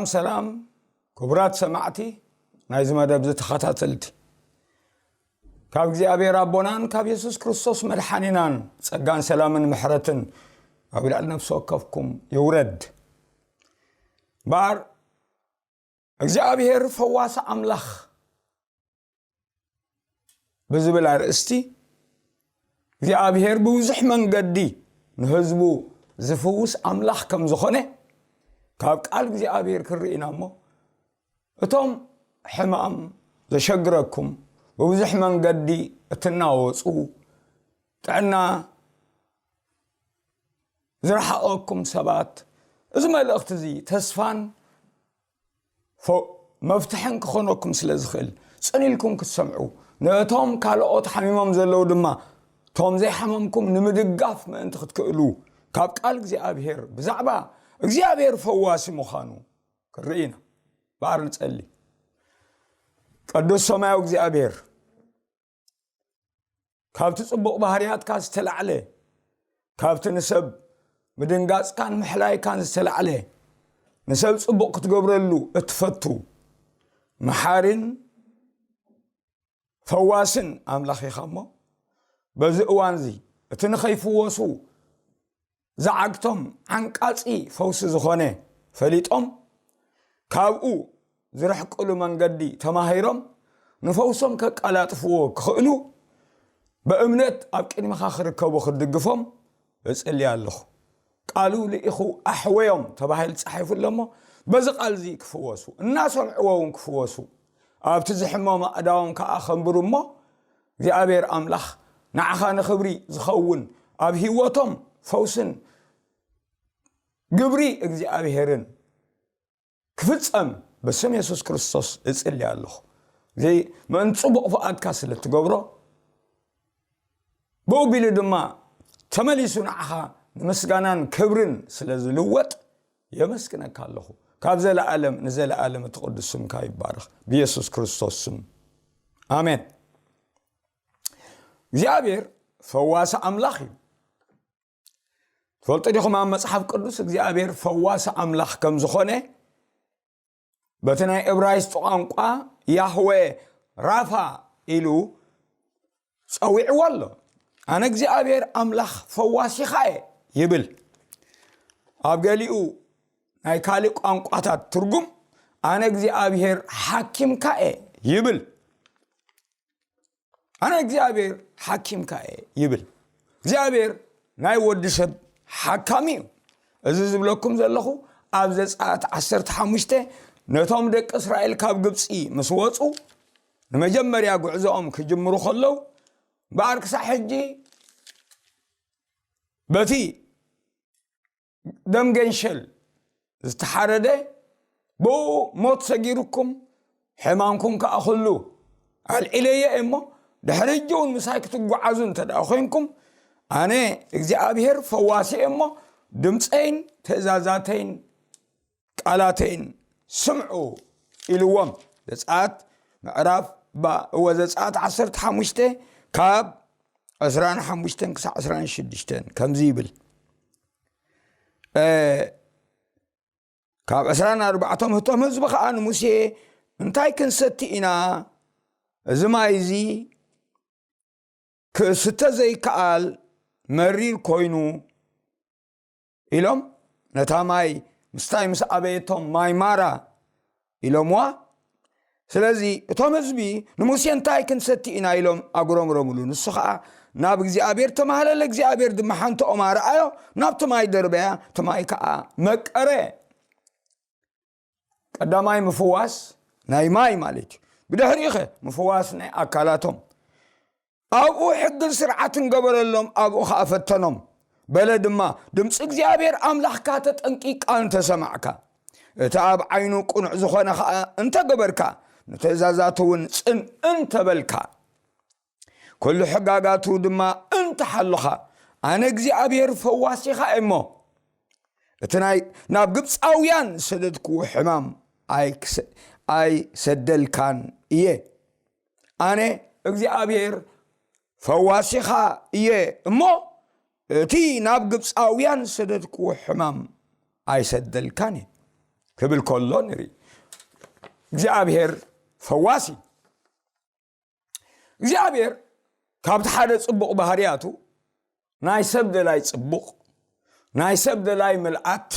سلام كبرات سمعتي نايز مدب زتخاتلتي كاب እግዚአብሔር ربونان كاب يسوع كريستوس مدحانينان ጸጋን ሰላምን ምሕረትን አብላል ነፍስ ወከፍኩም ይውረድ ባር እግዚአብሔር ፈዋሳ አምላኽ በዝብል አርእስቲ እግዚአብሔር ብዙሕ መንገዲ ንህዝቡ ዝፍውስ አምላኽ ከም ዝኾነ ካብ ቃል እግዚአብሔር ክርኢናሞ እቶም ሕማም ዘሸግረኩም በብዙሕ መንገዲ እትናወፁ ጥዕና ዝረሓቐኩም ሰባት እዚ መልእኽቲ እዚ ተስፋን መፍትሕን ክኾነኩም ስለ ዝኽእል ጽኒልኩም ክትሰምዑ ነቶም ካልኦት ሓሚሞም ዘለዉ ድማ ቶም ዘይሓመምኩም ንምድጋፍ ምእንቲ ክትክእሉ ካብ ቃል እግዚአብሔር ብዛዕባ እግዚአብሔር ፈዋሲ ምዃኑ ክርኢና ባር ንጸሊ ቅዱስ ሰማያዊ እግዚአብሔር ካብቲ ጽቡቕ ባህርያትካ ዝተላዕለ ካብቲ ንሰብ ምድንጋጽካን ምሕላይካን ዝተላዕለ ንሰብ ጽቡቕ ክትገብረሉ እትፈቱ መሓርን ፈዋስን ኣምላኽ ኢኻ እሞ በዚ እዋን እዚ እቲ ንኸይፍወሱ ዝዓግቶም ዓንቃጺ ፈውሲ ዝኾነ ፈሊጦም ካብኡ ዝረሕቅሉ መንገዲ ተማሂሮም ንፈውሶም ከቃላጥፍዎ ክኽእሉ በእምነት ኣብ ቅድሚኻ ክርከቡ ክድግፎም እጽልይ ኣለኹ ቃሉ ልኢኹ ኣሕወዮም ተባሂል ጻሒፉሎሞ በዚ ቃል እዚ ክፍወሱ እናሰምዕዎውን ክፍወሱ ኣብቲ ዝሕመሙ ኣእዳዎም ከዓ ኸንብሩ እሞ እግዚአብሔር ኣምላኽ ንዓኻ ንኽብሪ ዝኸውን ኣብ ህይወቶም ፈውስን ግብሪ እግዚአብሔርን ክፍጸም በስም ኢየሱስ ክርስቶስ እጽልይ ኣለኹ ዘይ ምን ጽቡቕ ፈቃድካ ስለ ትገብሮ በውቢሉ ድማ ተመሊሱ ንዓኻ ንምስጋናን ክብርን ስለ ዝልወጥ የመስግነካ ኣለኹ ካብ ዘለዓለም ንዘለዓለም እትቅዱስ ስምካ ይባረኽ ብኢየሱስ ክርስቶስ ስም አሜን እግዚአብሔር ፈዋሲ አምላኽ እዩ ትፈልጡ ዲኹም ኣብ መጽሓፍ ቅዱስ እግዚአብሔር ፈዋሲ አምላኽ ከም ዝኾነ በትናይ ዕብራይስጥ ቋንቋ ያህዌ ራፋ ኢሉ ጸዊዕዎ ኣሎ ኣነ እግዚአብሔር አምላኽ ፈዋሲኻ ይብል ኣብ ገሊኡ ናይ ካልእ ቋንቋታት ትርጉም ኣነ እግዚአብሔር ሓኪምካ ይብል ኣነ እግዚአብሔር ሓኪምካ ይብል እግዚአብሔር ናይ ወዲ ሰብ ሓካሚ እዩ እዚ ዝብለኩም ዘለኹ ኣብ ዘጸአት 15 ነቶም ደቂ እስራኤል ካብ ግብፂ ምስ ወፁ ንመጀመርያ ጉዕዞኦም ክጅምሩ ከለዉ በኣርክሳ ሕጂ በቲ ደም ገንሸል ዝተሓረደ ብኡ ሞት ሰጊርኩም ሕማምኩም ከዓ ኩሉ ኣልዒለየ እሞ ድሕሪ እውን ምሳይ ክትጓዓዙ እንተደኣ ኮይንኩም ኣነ እግዚአብሔር ፈዋሲ እሞ ድምፀይን ትእዛዛተይን ቃላተይን ስምዑ ኢልዎም ዘጸአት ምዕራፍ ወዘጸአት 15 ካብ 15 ክሳብ 16 ከምዚ ይብል ካብ 14 ህቶም ህዝቢ ከዓ ንሙሴ እንታይ ክንሰቲ ኢና እዚ ማይ እዚ ክስተ ዘይከኣል መሪር ኮይኑ ኢሎም ነታ ማይ ምስታይ ምስ ኣበየቶም ማይ ማራ ኢሎምዋ ስለዚ እቶም ህዝቢ ንሙሴ እንታይ ክንሰቲ ኢና ኢሎም ኣጉረምረምሉ ንሱ ከዓ ናብ እግዚአብሔር ተማህለለ እግዚአብሔር ድማ ሓንቲ ኦም ኣርኣዮ ናብቲ ማይ ደርበያ ተማይ ከዓ መቀረ ቀዳማይ ምፍዋስ ናይ ማይ ማለት እዩ ብድሕሪኸ ምፍዋስ ናይ ኣካላቶም ኣብኡ ሕግን ስርዓትን ገበረሎም ኣብኡ ከዓ ፈተኖም በለ ድማ ድምፂ እግዚአብሔር ኣምላኽካ ተጠንቂቃ እንተሰማዕካ እቲ ኣብ ዓይኑ ቁኑዕ ዝኾነ ከዓ እንተገበርካ ንትእዛዛቱ እውን ጽንዕን ተበልካ ኩሉ ሕጋጋቱ ድማ እንተሓልኻ ኣነ እግዚአብሔር ፈዋሲኻ እሞ እቲ ናብ ግብፃውያን ሰደድክዎ ሕማም ኣይሰደልካን እየ ኣነ እግዚአብሔር ፈዋሲኻ እየ እሞ እቲ ናብ ግብፃውያን ሰደድክዎ ሕማም ኣይሰደልካን እየ كبل كله نري እግዚአብሔር ፈዋሲ እግዚአብሔር ካብቲ ሓደ ጽቡቕ ባህሪያቱ ናይ ሰብ ደላይ ጽቡቕ ናይ ሰብ ደላይ መልአት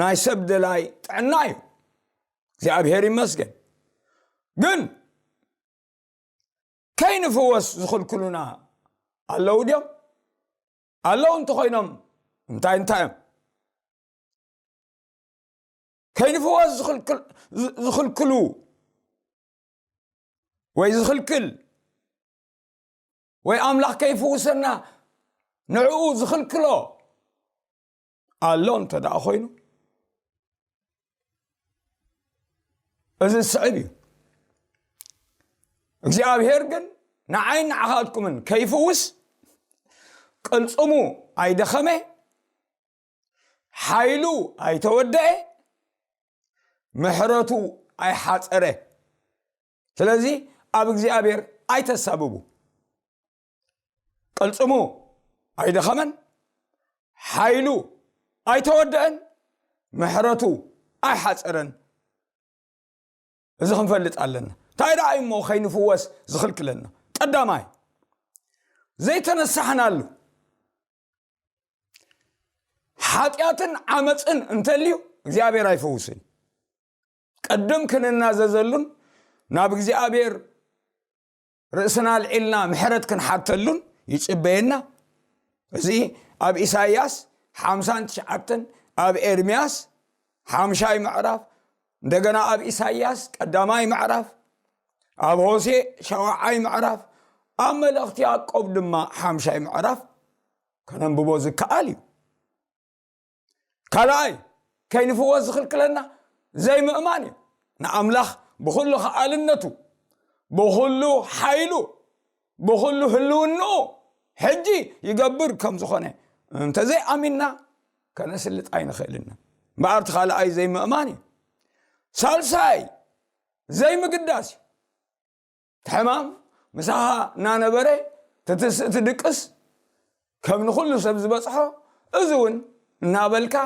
ናይ ሰብ ደላይ ጥዕና እዩ እግዚአብሔር ይመስገን ግን ከይንፍወስ ዝኽልክሉና ኣለው ድዮም ኣለው እንተኾይኖም እንታይ ከይንፍወስ ዝኽልክሉ ወይ ዝኽልክል ወይ ኣምላኽ ከይፍውሰና ንዕኡ ዝኽልክሎ ኣሎ እንተደኣ ኮይኑ እዚ ስዕብ እዩ እግዚአብሔር ግን ንዓይን ንዓኻትኩምን ከይፍውስ ቅልጽሙ ኣይደኸመ ሓይሉ ኣይተወደአ ምሕረቱ ኣይሓፀረ ስለዚ ኣብ እግዚአብሔር ኣይተሳብቡ ቅልጽሙ ኣይደኸመን ሓይሉ ኣይተወደአን ምሕረቱ ኣይሓፀረን እዚ ክንፈልጥ ኣለና እንታይ ደኣ እሞ ከይንፍወስ ዝኽልክለና ቀዳማይ ዘይተነሳሕናሉ ሓጢአትን ዓመፅን እንተልዩ እግዚአብሔር ኣይፈውስን ቀደም ክንናዘዘሉን ናብ እግዚአብሔር ርእስና ልዒልና ምሕረት ክንሓተሉን ይጽበየና እዚ ኣብ ኢሳይያስ 59 ኣብ ኤርምያስ 5 ምዕራፍ እንደገና ኣብ ኢሳይያስ ቀዳማይ ምዕራፍ ኣብ ሆሴዕ 7 ምዕራፍ ኣብ መልእኽቲ ያዕቆብ ድማ 5 ምዕራፍ ከነንብቦ ዝከኣል እዩ ካልኣይ ከይንፍወስ ዝኽልክለና ዘይምእማን እዩ ንኣምላኽ ብኹሉ ኸኣልነቱ ብኹሉ ሓይሉ ብኹሉ ህልውንኡ ሕጂ ይገብር ከም ዝኾነ እንተዘይኣሚንና ከነስልጥ ኣይንኽእልና እምበኣር ካልኣይ ዘይምእማን እዩ ሳልሳይ ዘይምግዳስ እዩ ሕማም ምሳኻ እናነበረ ትድቅስ ከም ንኹሉ ሰብ ዝበፅሖ እዚ እውን እናበልካ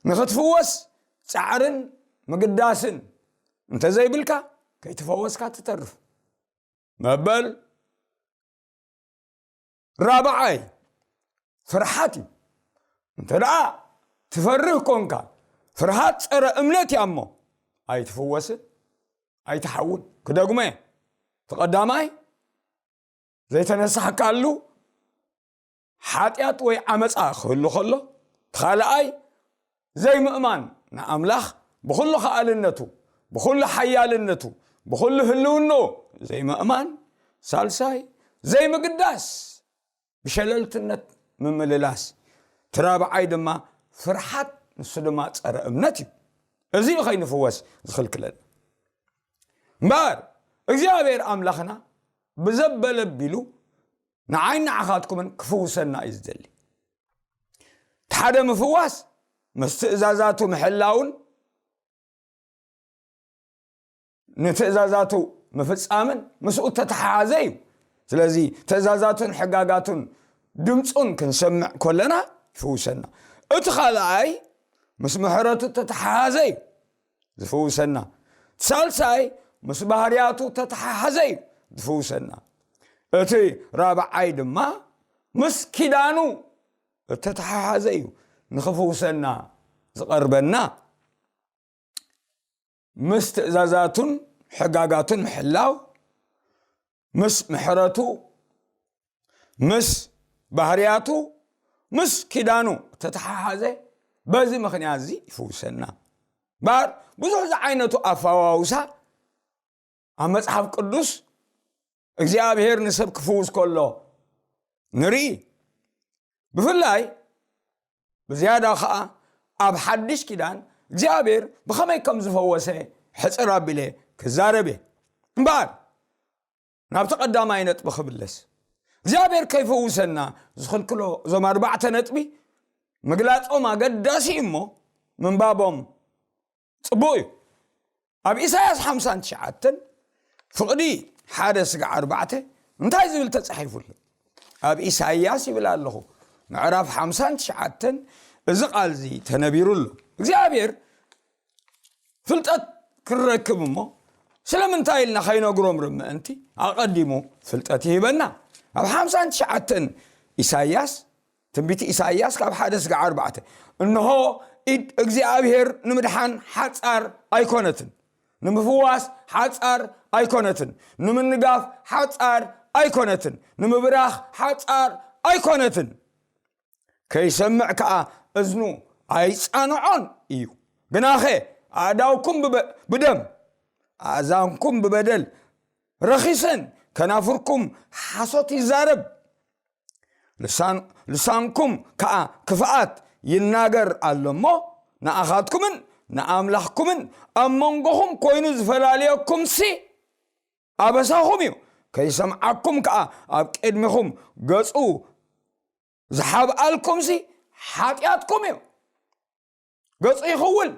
ንኽትፍወስ ፃዕርን ምግዳስን እንተዘይብልካ ከይትፈወስካ ትተርፍ መበል ራብዓይ ፍርሃት እዩ እንተ ደኣ ትፈርህ ኮንካ ፍርሃት ፀረ እምነት እያ እሞ ኣይትፍወስን ኣይትሓውን ክደግመ ተቐዳማይ ዘይተነሳሕካሉ ሓጢአት ወይ ዓመፃ ክህሉ ከሎ ተኻልኣይ ዘይምእማን ንኣምላኽ ብኹሉ ኸኣልነቱ ብኹሉ ሓያልነቱ ብኹሉ ህልውንኡ ዘይምእማን ሳልሳይ ዘይምግዳስ ብሸለልትነት ምምልላስ ትራብዓይ ድማ ፍርሃት ንሱ ድማ ፀረ እምነት እዩ እዚ ኸይንፍወስ ዝኽልክለና እምበር እግዚአብሔር ኣምላኽና ብዘበለ ኣቢሉ ንዓይን ንዓኻትኩምን ክፍውሰና እዩ ዝደሊ ሓደ ምፍዋስ ምስ ትእዛዛቱ ምሕላውን ንትእዛዛቱ ምፍጻምን ምስኡ ተተሓሓዘ እዩ ስለዚ ትእዛዛቱን ሕጋጋቱን ድምፁን ክንሰምዕ ኮለና ይፍውሰና እቲ ካልኣይ ምስ ምሕረቱ ተተሓሓዘ እዩ ዝፍውሰና ሳልሳይ ምስ ባህርያቱ ተተሓሓዘ እዩ ዝፍውሰና እቲ ራብዓይ ድማ ምስ ኪዳኑ ተተሓሓዘ እዩ ንኽፍውሰና ዝቐርበና ምስ ትእዛዛቱን ሕጋጋቱን ምሕላው ምስ ምሕረቱ ምስ ባህርያቱ ምስ ኪዳኑ ተተሓሓዘ በዚ ምኽንያት እዚ ይፍውሰና እምበር ብዙሕ ዝዓይነቱ ኣፈዋውሳ ኣብ መጽሓፍ ቅዱስ እግዚአብሔር ንሰብ ክፍውስ ከሎ ንርኢ ብፍላይ ብዝያዳ ከዓ ኣብ ሓድሽ ኪዳን እግዚአብሔር ብኸመይ ከም ዝፈወሰ ሕፅር ኣቢለ ክዛረበ እምበር ናብ ተቐዳማይ ነጥቢ ክብለስ እግዚአብሔር ከይፈውሰና ዝኽልክሎ እዞም 4 ነጥቢ ምግላጾም ኣገዳሲ እሞ ምንባቦም ጽቡቕ እዩ ኣብ ኢሳይያስ 59 ፍቕዲ 1-4 እንታይ ዝብል ተጻሒፉሉ ኣብ ኢሳይያስ ይብል ኣለኹ ምዕራፍ 59 እዚ ቃል እዚ ተነቢሩሉ እግዚአብሔር ፍልጠት ክረክብ እሞ ስለምንታይ ኢልና ኸይነግሮም ርምእንቲ ኣቐዲሙ ፍልጠት ይህበና ኣብ 59 ኢሳይያስ ትንቢት ኢሳይያስ ካብ 1-4 እንሆ ኢድ እግዚአብሔር ንምድሓን ሓጻር ኣይኮነትን ንምፍዋስ ሓጻር ኣይኮነትን ንምንጋፍ ሓጻር ኣይኮነትን ንምብራኽ ሓጻር ኣይኮነትን ከይሰምዕ ከዓ እዝኑ ኣይጻንዖን እዩ ግናኸ ኣእዳውኩም ብደም ኣእዛንኩም ብበደል ረኺስን ከናፍርኩም ሓሶት ይዛረብ ልሳንኩም ከዓ ክፍኣት ይናገር ኣሎሞ ንኣኻትኩምን ንኣምላኽኩምን ኣብ መንጎኹም ኮይኑ ዝፈላለየኩም ኣበሳኹም እዩ ከይሰምዓኩም ከዓ ኣብ ቅድሚኹም ገጹ ዝሓብኣልኩም ሓጢኣትኩም እዩ ገጹ ይኽውል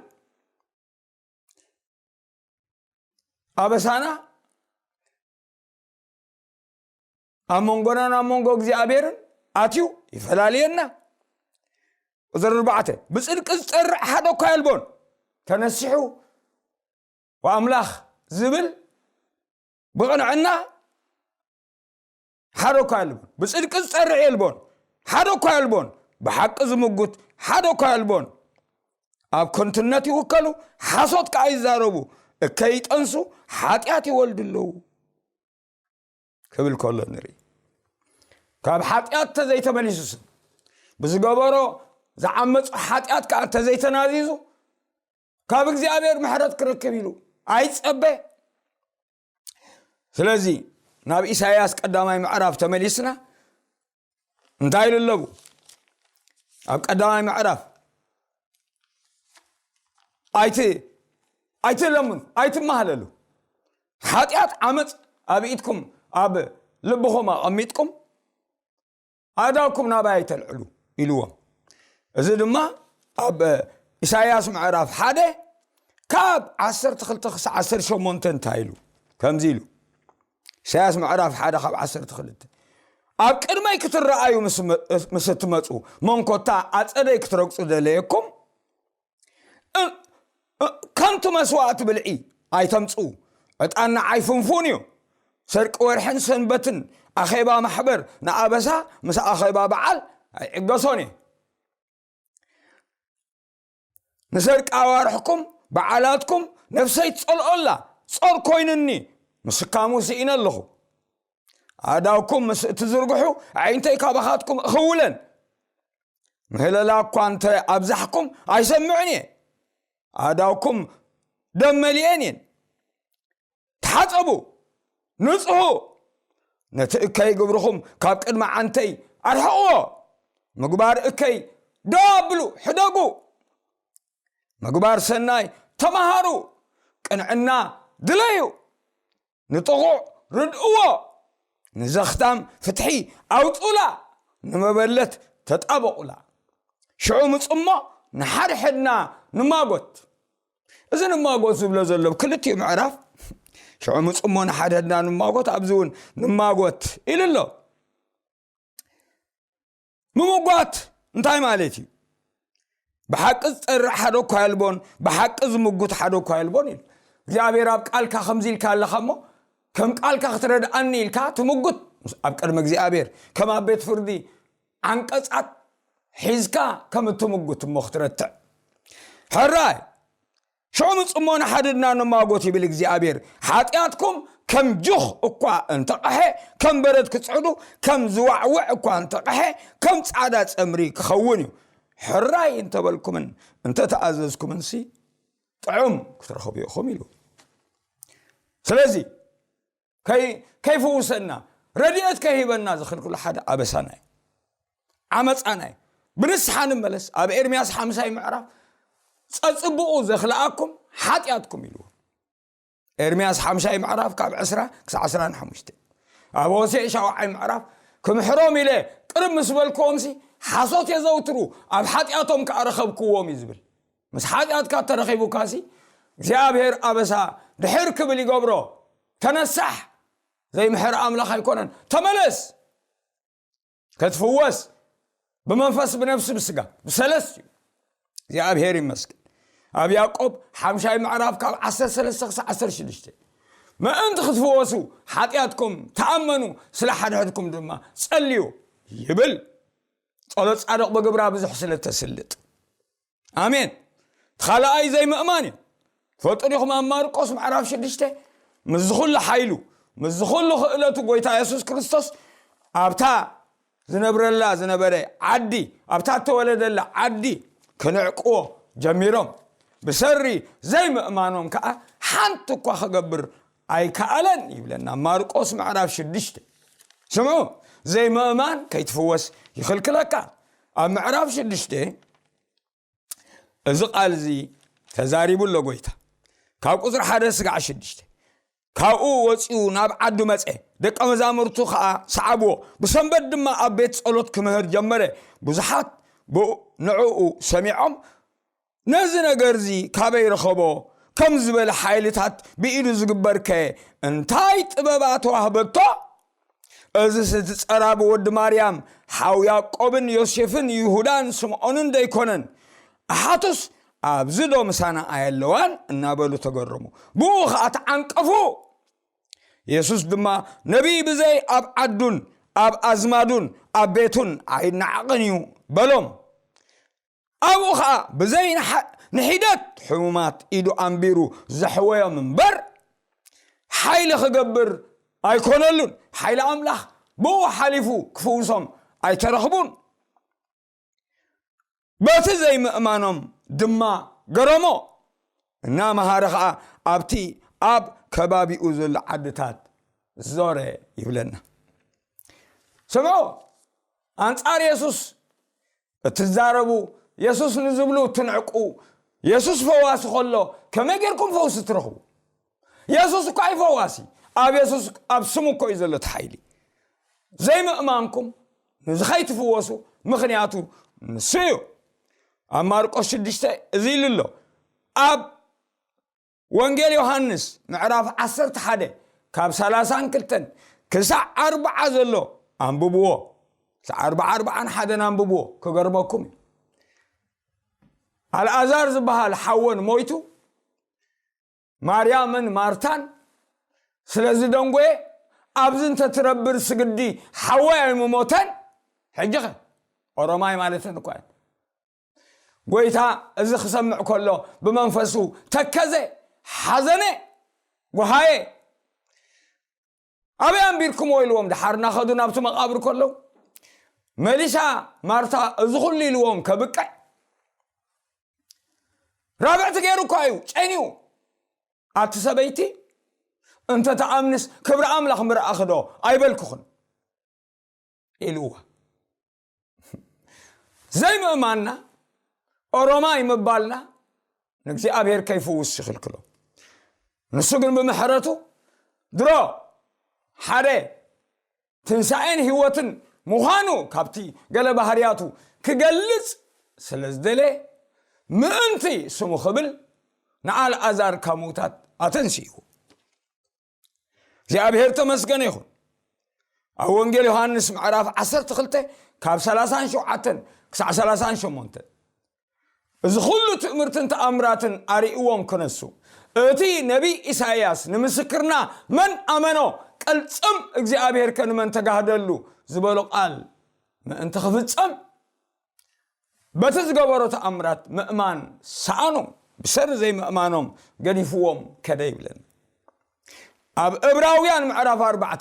ኣበሳና ኣብ መንጎናን ኣብ መንጎ እግዚኣብሔርን ኣትዩ ይፈላለየና ቁጥር 4 ብጽድቂ ዝጸርዕ ሓደ እኳ የልቦን ተነሲሑ ወኣምላኽ ዝብል ብቕንዕና ሓደ እኳ የልቦን ብጽድቂ ዝጸርዕ የልቦን ሓደ እኳ የልቦን ብሓቂ ዝምጉት ሓደ እኳ የልቦን ኣብ ኮንትነት ይውከሉ ሓሶት ከዓ ይዛረቡ እከይጠንሱ ሓጢኣት ይወልዱ ኣለዉ ክብል ከሎ ንርኢ ካብ ሓጢኣት ተዘይተመሊሱስ ብዝገበሮ ዝዓመፁ ሓጢኣት ከዓ ተዘይተናዚዙ ካብ እግዚኣብሔር ምሕረት ክረክብ ኢሉ ኣይጸበ ስለዚ ናብ ኢሳይያስ ቀዳማይ ምዕራፍ ተመሊስና እንታይ ኢሉ ኣብ ቀዳማይ ምዕራፍ ኣይትለምን ኣይትማሃለሉ ሓጢኣት ዓመፅ ኣብ ኢድኩም ኣብ ልብኹም ኣቐሚጥኩም ኣእዳውኩም ናባይ ኣይተልዕሉ ኢልዎም እዚ ድማ ኣብ ኢሳይያስ ምዕራፍ 1 ካብ 12-18 እንታይ ኢሉ ከምዚ ኢሉ ኢሳይያስ ምዕራፍ 1 ካብ 12 ኣብ ቅድመይ ክትረኣዩ ምስ እትመፁ መንኮታ ኣጸደይ ክትረግፁ ደለየኩም ከምቲ መስዋዕቲ ብልዒ ኣይተምፁ ዕጣን ንዓይፍንፉን እዩ ሰርቂ ወርሕን ሰንበትን ኣኼባ ማሕበር ንኣበሳ ምስ ኣኼባ በዓል ኣይዕገሶን እዩ ንሰርቂ ኣዋርሕኩም በዓላትኩም ነፍሰይ ትጸልኦላ ጾር ኮይኑኒ ምስካሙ ስኢነ ኣለኹ ኣእዳውኩም ምስ እትዝርግሑ ዓይንተይ ካባኻትኩም እኽውለን ምህለላ እኳ እንተ ኣብዛሕኩም ኣይሰምዕን እየ ኣእዳውኩም ደም መሊአን እየን ተሓፀቡ ንጽሑ ነቲ እከይ ግብርኹም ካብ ቅድሚ ዓንተይ ኣርሕቕዎ ምግባር እከይ ደው ኣብሉ ሕደጉ ምግባር ሰናይ ተማሃሩ ቅንዕና ድለዩ ንጥቑዕ ርድእዎ ንዘኽታም ፍትሒ ኣውጡላ ንመበለት ተጣበቑላ ሽዑ ምጽሞ ንሓደ ሕድና ንማጎት እዚ ንማጎት ዝብሎ ዘሎ ክልቲኡ ምዕራፍ ሽዑ ምጽሞ ንሓደ ሕድና ንማጎት ኣብዚ እውን ንማጎት ኢሉ ኣሎ ምምጓት እንታይ ማለት እዩ ብሓቂ ዝጸርዕ ሓደ እኳ የልቦን ብሓቂ ዝምጉት ሓደ እኳ የልቦን ኢሉ እግዚኣብሔር ኣብ ቃልካ ከምዚ ኢልካ ኣለኻ እሞ ከም ቃልካ ክትረድኣኒ ኢልካ ትምጉት ኣብ ቅድሚ እግዚኣብሔር ከም ኣብ ቤት ፍርዲ ዓንቀጻት ሒዝካ ከም እትምጉት እሞ ክትረትዕ ሕራይ ሽዑ ምጽሞ ንሓድና ንማጎት ይብል እግዚኣብሔር ሓጢኣትኩም ከም ጁኽ እኳ እንተቐሐ ከም በረድ ክጽዕዱ ከም ዝዋዕውዕ እኳ እንተቐሐ ከም ጻዕዳ ጸምሪ ክኸውን እዩ ሕራይ እንተበልኩምን እንተተኣዘዝኩምን ጥዑም ክትረኸቡ ኢኹም ኢሉ ስለዚ ከይፍውሰና ረድኤት ከይሂበና ዝኽልክሉ ሓደ ኣበሳናይ ዓመፃናይ ብንስሓ ንመለስ ኣብ ኤርምያስ 50 ምዕራፍ ጸጽብኡ ዘኽልኣኩም ሓጢኣትኩም ኢሉ ኤርምያስ 50 ምዕራፍ ካብ 20-15 ኣብ ሆሴዕ 7 ምዕራፍ ክምሕሮም ኢለ ቅርብ ምስ በልክዎም ሓሶት የዘውትሩ ኣብ ሓጢኣቶም ከዓ ረኸብክዎም እዩ ዝብል ምስ ሓጢኣትካ ተረኺቡካ እግዚኣብሔር ኣበሳ ድሕር ክብል ይገብሮ ተነሳሕ ዘይምሕር ኣምላኽ ኣይኮነን ተመለስ ከትፍወስ بمنفس بنفس بسقا بسلس እግዚአብሔር ይመስገን أب يعقوب حمشاي معرف كاب 13-16 ما أنت خطفوسوا حطياتكم تأمنوا سلاح حدكم دما صليوا يبل صلاه صادق بغبرا بزح سلتسلط آمين تخلأي زي مأماني فطريقهم مارقس معرف 6 مزخل حيلو مزخل خلته قويتا يسوع كريستوس أبتا زنبر الله زنبري عدي أبتا تولد الله عدي كنعقو جميرهم بسري زي مأمانهم كأ حنتك وخجبر أي كألن يبلنا مارقس معرف 6 سمعوا زي مأمان كيتفوس يخلك لك معرف 6 إذا قال زي تزاريب الله قويتا كاب قصر حدث قاع 6 كاو وصيو ناب عدو مصه دق مزامرتو خا صعبو بسنبد دما ابيت صلوت كمهر جمره بزحات بو نعو سميعهم نزي نغرزي كابي رخبو كم زبل حيلتات بيدو زغبرك انتاي طببات وهبتو از ستصراب ود مريم حاو يعقوبن يوسفن يهودان سمعونن ديكونن احاتس ابزدو مسانا ايلوان نابلو تغرمو بوخات عنقفو يسوس دما نبي بزي اب عدون اب ازمادون اب بيتون عينا عقنيو بلوم ابوخا بزي نحيدت حمومات ايدو امبيرو زحويا منبر حيل خغبر ايكونلون حيل املاح بو حليفو كفوسهم اي ترخبون بات زي مأمانهم دما قرمو انما هارخا ابتي اب كبابي أوزل عدتات زوري يبلنا سمعوا أنصار يسوس تزاربوا يسوس نزبلو تنعقوا يسوس فواس خلو كما يجيركم فوس ترخوا يسوس كاي فواسي أب يسوس أب سمو كوي زلت حيلي زي ما أمامكم نزخيت فواسو مخنياتو نسيو أماركو شدشتا زيل الله أب وانجيل يوحنس معراف 11 كاب 30 كلتن كسع 4 زلو انببوه سع 4 حدن انببوه كغربكم الازار زبال حون مويتو مريم مارتان سلازي دنگوي ابزن تتربر سجدي حواء الموتان حجخه اورماي مالتن كوين قويتا از خسمع كله بمنفسو تكزه حزنه وهاي أبي أمبيركم ويلوم دحرنا خدونا بتو مقابر كله مليشا مارتا ازخل لي لوم كبقع رابع تغيرو كايو چينيو اتسبيتي انت تأمنس كبر أملخ مر أخدو أيبالكوخن إلوه زي ما أماننا أوروماي مبالنا نكسي أبير كيفو وسخل كله نسوقن بمحرته درو حري تنسعين هوتن مهانو كابتي قال بحرياتو كقلص سلزدلي مأنتي سمو خبل نعال أزار كاموتات أتنسيه زي أبير تمسكن يخون أو انجيل يوحنس معراف 10 تخلته كاب 30 شعاتن كسع 30 شمونتن إذا خلو تأمرتن تأمراتن أريئوهم كنسو أتي نبي إساياس نمسكرنا من أمنو قلصم እግዚአብሔር ከነመን ተጋደሉ ዝበሉ ቃል እንተ خفصم በተዝገበሩ ተአምራት ምእማን ሳአኑ بسر زي مأمانهم قديفوهم كده يبلن أب إبراويان معرف 4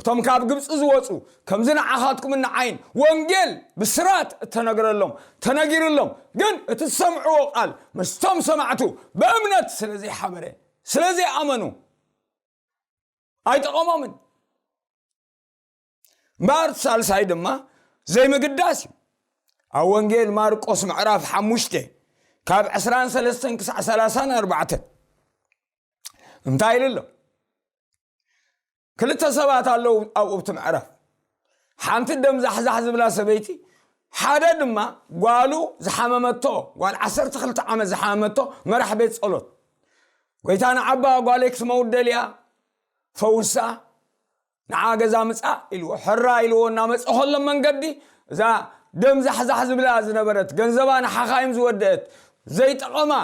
تم كاب جبس أزوجوا كم زنا عهاتكم من عين وانجيل بسرات تنقر لهم جن تسمعوا قال مستم سمعتوا بأمنة سلزي حمره سلزي أمنوا أي تقومون بارت سال سايد ما زي ما قداسي أو وانجيل مارقس معرف 5 كاب 13 4 امتايل له كل تسبات الله أو بتمعرف حانت الدم زحزح زبلا سبيتي حدا دما قالوا زحممتو قال 10 خلت عام زحممتو مرح بيت صلوت قلت أنا عبا قالك سمو دليا فوسا نعاجز مصا إلو حرا إلو نامص أهل من قدي ذا دم زحزح زبلا زنبرت جنزبان حخايم زودت زي تقما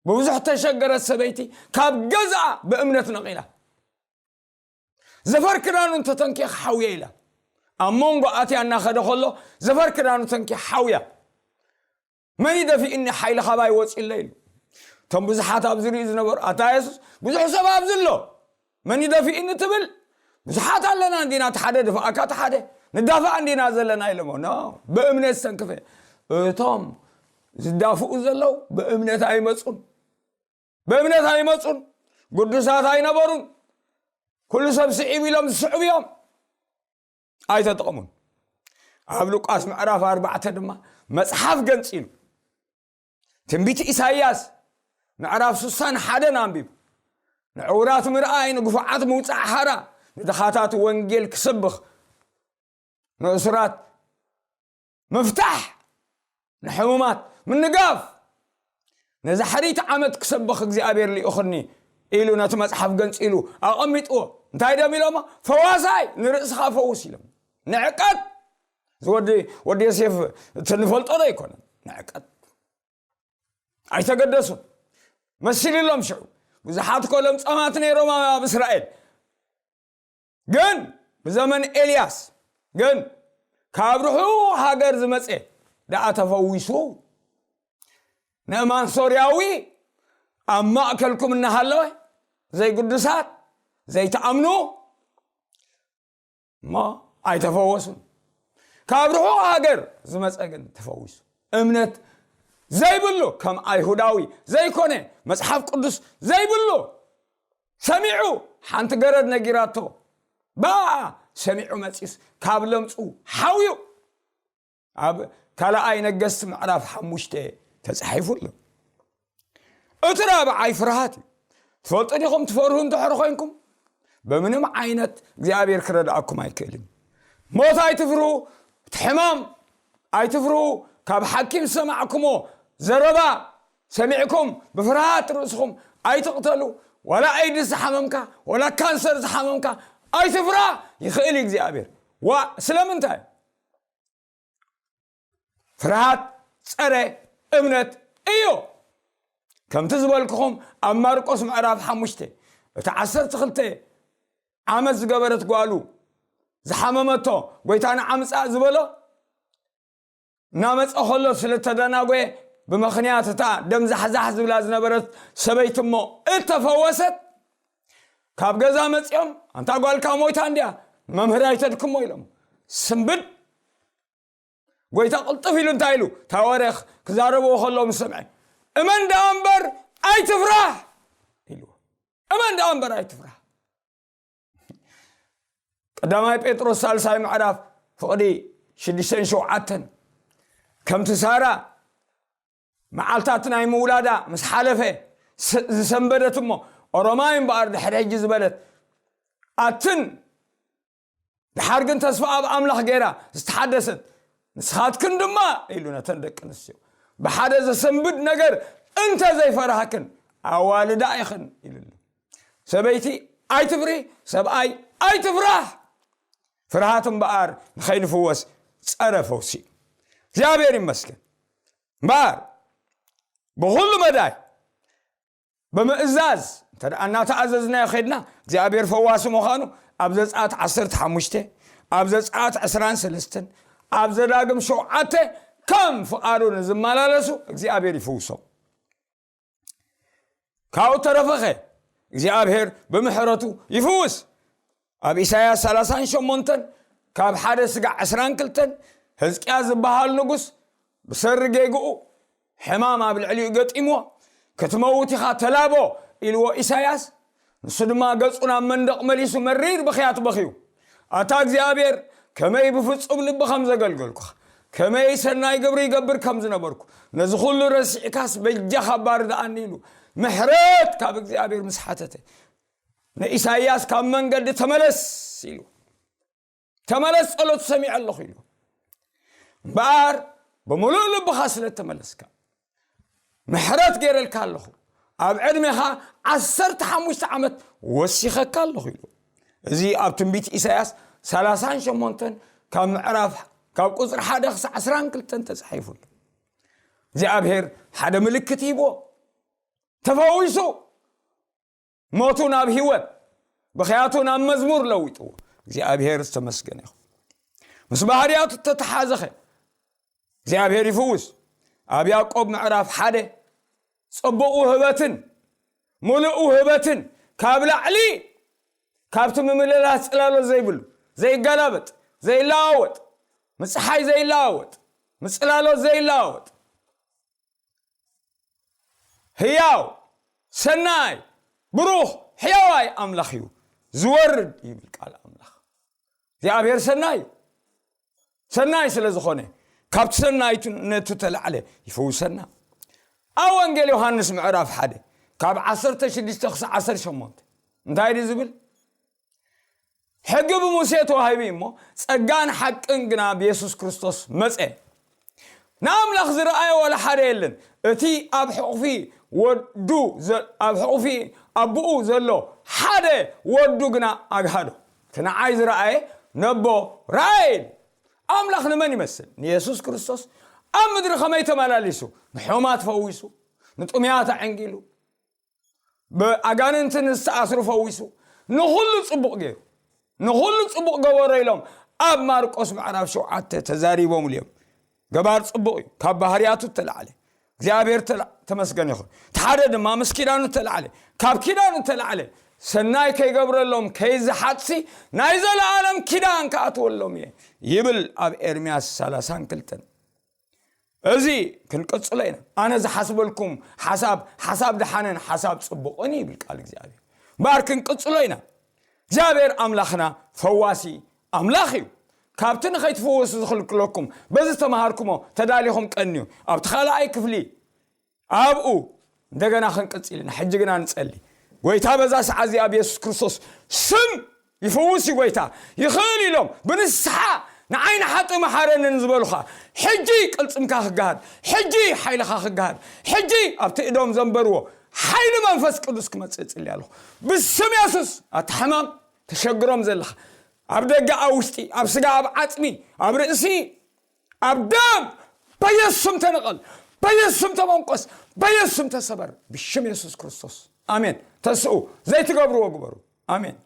بوزح تشجرت سبيتي كاب جزع بأمنة نقيلة زفر كرانو انت تنكي حاوية إله أمونغو آتي أنا خدخله زفر كرانو تنكي حاوية ما يدفي إني حيل خباي وصل الليل تم بزحات أبزري إذ نبر أتايس بزح سبا أبزله من يدفي إني تبل بزحات لنا عندنا تحدد فأكا تحدد ندافع عندنا زلنا إلمو نو بأمنة سنكفي توم زدافعوا زلو بأمنة أي مسؤول بأمنة أي مسؤول قدسات أي نبرون كل سب سعيب لهم سعب يوم أي تتقمون عبلو قاسم عراف 4 دما مصحف جنسيل تنبيت إساياس نعرف سوسان حدا نامبيب نعورات مرآي نقفعات موت حرا ندخاتات وانجيل كسبخ نصرات مفتاح نحومات من نقاف نزحريت عمد كسبخ اغزابير لي اخرني إلو نتمصحف جنس إلو أقمطو انتاي دميلوما فواساي نرأسخا فوسيلم نعقد ودي سيف تنفلطو دا يكون نعقد أي تقدسوا مسيلي لهم شعو وزحات كلهم صمات نيروما بإسرائيل جن بزمن إلياس جن كابرحو هاجر زمسئ دا تفويسو نأمان سورياوي أما أكلكم النهالوه زي قدسات زي تأمنو ما أي تفوسوا كابرحو هاجر زمسئ جن تفويسو أمنت زي بلو كم أيهوداوي زي كونه مصحف قدس زي بلو سمعوا حانت قرد نجيراتو با سمعوا مسيس كابلمصو حاويو أب كلا أي نجست معرف حموشته تصحيفوا له أترى بعي فرهاتي تفلطنيكم تفرهون تحرخينكم بمنهم عينت እግዚአብሔር كرداكم አይከልም موت أي تفرو تحمام أي تفرو كاب حكيم سمعكمو زربا سمعكم بفرهات رؤسكم أي تقتلوا ولا أيدي زحممك ولا كانسر زحممك أي تفرح يخيل እግዚአብሔር وسلامنتاي فرهات صره امنت ايو كم تزبلكم امارقس معراف حمشته تعسرت خلته عمز جبرت قالوا زحممته قيتانا عمصا زبله نامص اخلو سلتدناغوي بمخنيات تا دم زحزح زبلا زنبرت سبيتمو اتفوست كاب غزا مصيوم انت قالكا مويتا انديا ممهر ايتدكم ويلم سنبد قيتا قلطف يلو انتايلو تاورخ كزاربو خلوم سمعي امن دامبر اي تفرح يلو امن دامبر اي تفرح قداماي بيتروس سالساي معرف فقدي شديسن شوعتن كم تسارا معالتاتنا مولادة مس حلفه سنبدتمو ورماين بارد حريج زبلت اتن بحرقن تسفى بأملح غيرا استحدثت نسخات كندما إلونا تندك نسيو بحدث سنبد نجر انت زي فرحكن اوالدا يخن إلو سبيتي اي تفري سباي اي تفرح فرحاتم بار نخين فوس صرفوسي እግዚአብሔር ይመስገን ባር በሁሉ መዳይ በመእዛዝ ተዳና ተአዘዝና ይኸድና እግዚአብሔር ፈዋስ መሆኑ አብዘጻት 15 አብዘጻት 13 አብዘዳግም 7 ከም ፍቃዱን ዝማላለሱ እግዚአብሔር ይፈውሰው ካው ተረፈኸ እግዚአብሔር በመሕረቱ ይፈውስ አብ ኢሳይያስ 38 ካብ ሓደ ስጋ 22 ሕዝቅያስ ዝበሃል ንጉስ بسر جيجو حمام بالعلي قطيمو كتموت خا تلابو إلو إساياس نصدما قصنا مندق مليسو مرير بخيات بخيو أتاك زيابير كما يبفصم لب خمسة قلقلكو كما يسرنا يقبر يقبر خمسة نبركو نزخل رسع كاس بجخ بارد عنيلو محرات كابك زيابير مسحاتته إساياس كم من قد تملس إلو تملس قلت سميع الله إلو بار بملول بخاسلة تملسك محرات غير الكالله أبعد منها 15 عمت وسيخة كالله زي أبتم بيت إساياس 30 شمونتن كم عرف كم قصر حدا 10 كلتن تزحيفون زي أبهر حدا ملك كتيبو تفويسو موتو ناب هيوت بخياتو ناب مزمور لويتو زي أبيهر استمسكن يخو مسبحريات تتحازخه زي أبيهر يفوز أبي يعقوب معرف حده صبقوا هبتن ملؤوا هبتن كابل علي كابتو ممللات سلالو زي بلو زي قلبت زي لاوت مسحاي زي لاوت مسلالو زي لاوت هياو سناي بروح حيواي أملخيو زورد يبل قال أملخ زي أبير سناي سلازخونه كابت سناي نتتل عليه يفوسنا أو أنجيل يوحنس معرف حده كاب 10 شمونت انتهي دي زبل حق بموسى توهيبي مو صقان حق انغنا بيسوس كريستوس مسئ نام لخ رأي ولا حريلن اتي اب حقفي ودو اب حقفي ابو زلو حده ودو غنا اغادو كنا عايز رأي نبو رايل املخ من يمثل يسوس كريستوس امدر خميته مالاليسو نحومات فويسو نطميات عنقيلو باغاننت نستاسرو فويسو نخل صبق غير نخل صبق غوريلهم اب مارقس معرف شوعت تزاريبهم اليوم غبار صبق كاب بحرياتو تلعله እግዚአብሔር ተመስገን ይሁን ታረደ ማመስኪዳኑ ተላለ ካብ ኪዳኑ ተላለ ሰናይ ከይገብረሎም ከይዝሓጽ ናይዘለ ዓለም ኪዳን ካትወሎም ይብል ኣብ ኤርምያስ 32 እዚ ክንቀጽለይና ኣነ ዝሓስበልኩም ሓሳብ ደሓነን ሓሳብ ጽቡቕን ይብል ቃል እግዚአብሔር ባርክን ቀጽለይና እግዚአብሔር አምላኽና ፈዋሲ አምላኽ እዩ كابتن خيت فوس زخلكلكم بس تمهاركم تداليهم قنيو اب تخلاي كفلي ابو دغنا خنقصيلنا حجغنا نصلي ويتا بزا سعزي ابي يسوع كريستوس سم يفوسي ويتا يخلي لهم بنسحا نعين حط محارن نزبلخا حجي قلصمكا خغاد حجي حيلخا خغاد حجي ابت ادوم زنبرو حيل منفس قدس كمصصلي يالو بسم يسوع اتحمام تشغرهم زلخ أبدأ أوستي أبسقى أبعتمي أبرئسي أبدأ بيسم تنقل بيسم تمنقص بيسم تسبر بشم يسوع كريستوس آمين تسعوا زي تقبروا وقبروا آمين